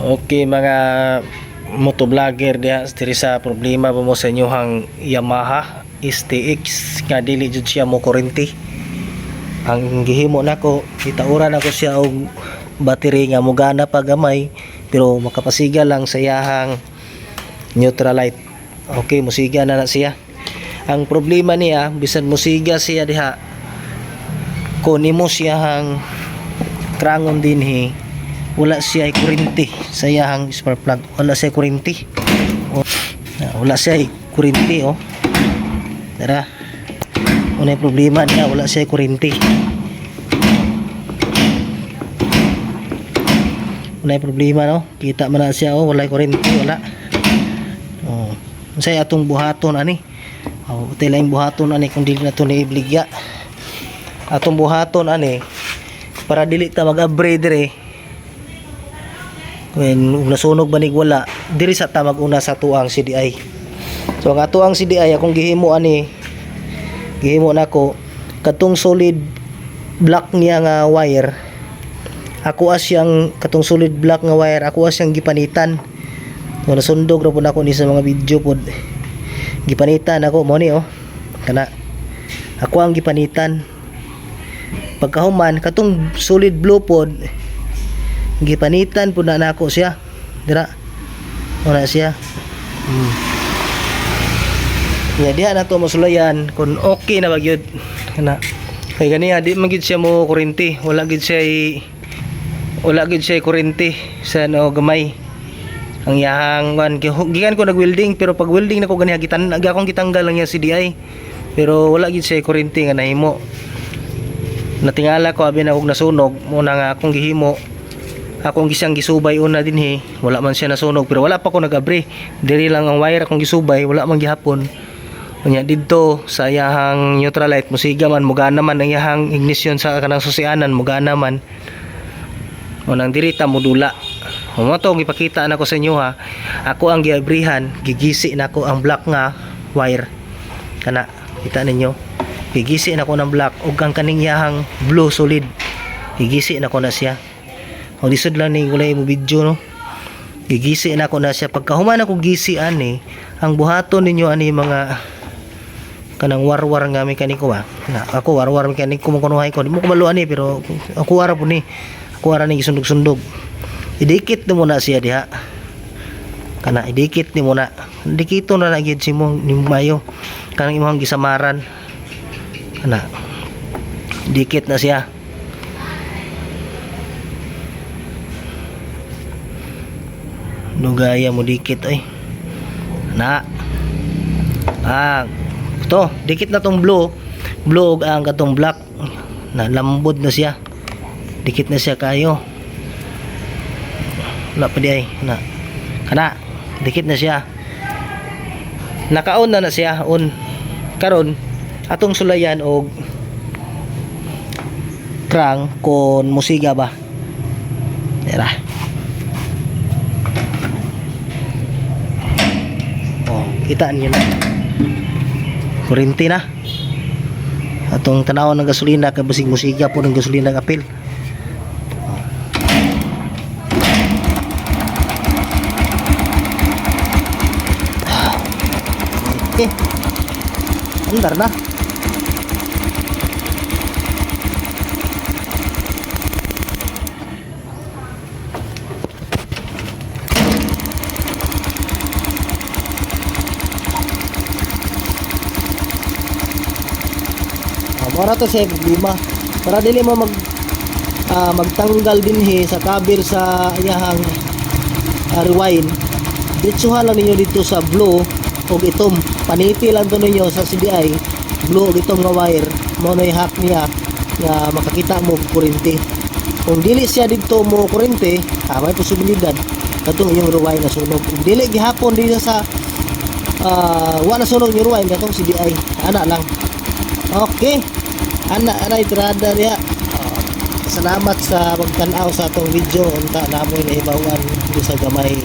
Okay mga motovlogger diha diri sa problema mo sa inyohang Yamaha STX nga dili jud siya mo kurente. Ang gihimo nako itaura nako siya og battery nga mugana pa gamay pero makapasiga lang sa iyahang neutral light. Okay, musiga na siya. Ang problema niya bisan musiga siya diha kun imo siyang krangon dinhi wala siya kurente sa iyang spark plug, wala siya kurente. Wala siya kurente tara unay problema niya, wala siya kurente. Unay problema no, kita man na siya wala kurente, wala. Unsay atong buhaton ani? Utay lang buhaton ani kung dili na to niibligya. Atong buhaton ani para dili ta mag-upgrade dire. When nasunog banig wala diri sa tamag una sa tuang CDI. So ang atuang CDI akong gihimo ani, gihimo nako katong solid black niya nga wire. Ako asyang katong solid black nga wire, ako asyang gipanitan. So nasundog ra pud ako ni sa mga video pod. Gipanitan ako mo ni kana. Ako ang gipanitan. Pagkahuman katong solid blue pod gipanitan pud na nako siya dira wala siya. Diha na to masulayan kung okay na bagyod kana kay ganiya di man gid siya mo kurente, wala gid siya kurente sa gamay ang yahang gikan ko nag welding pero pag welding nako ganiya akong gitanggal lang yung CDI pero wala gid siya kurente nga nahimo. Natingala ko abi na og nasunog mo na nga akong gihimo. Akong gisang gisubay una dinhi, wala man siya nasunog pero wala pa ko nag-abre. Diri lang ang wire akong gisubay, wala man gihapon. Unya didto sa iyahang neutral light musiga man mugana man ang iyahang ignition sa kanang susianan mugana man. Unang diri ta modula. Mo to gipakita nako sa inyo ha. Ako ang giabrihan, gigisi nako ang black nga wire. Kana kita ninyo. Gigisi nako ng black ug ang kaning iyahang blue solid. Gigisi nako na siya. O lisod lang ni gulay mo video no. Gigisi na ako na siya. Pagkahuman ako gisi ani, ang buhaton ninyo ani mga kanang warwar nga mekaniko ba. Ako warwar mekaniko mo kunuhay ko. Di mo ko maluan ni pero ako wara po ni. Ako wara ni sundog-sundog. Idikit ni mo na siya diha. Kana idikit ni mo na. Dikito na lagi si mo ni mayo. Kanang imong gisamaran. Kana dikit na siya. Nugaya mo dikit ay na to dikit na tong blue ug ang katong black na lambod na siya, dikit na siya kayo, wala pa di ay na kana dikit na siya, naka-on na siya on karon atong sulayan og crank kon musiga ba tara. Kitaan nyo na kurente na atong tanawan ng gasolina kay basig musiga po ng gasolina ng apil. Andar na para to sa problema para dili mo magtanggal dinhi sa cover sa iyahang rewind. Ditsuhan lang ninyo dito sa blue og itom, paniti lang to ninyo sa CDI blue og itom nga wire mo na i-hack niya nga makakita mo kurente. Kung dili siya dito mo kurente may posibilidad katong iyong rewind na sunog. Kung dili gihapon dito sa wala sunog yung rewind katong CDI ana lang. Okay, ana itrada niya. Salamat sa pagtanaw sa atong video. Unta namoy nahibawan sa gamay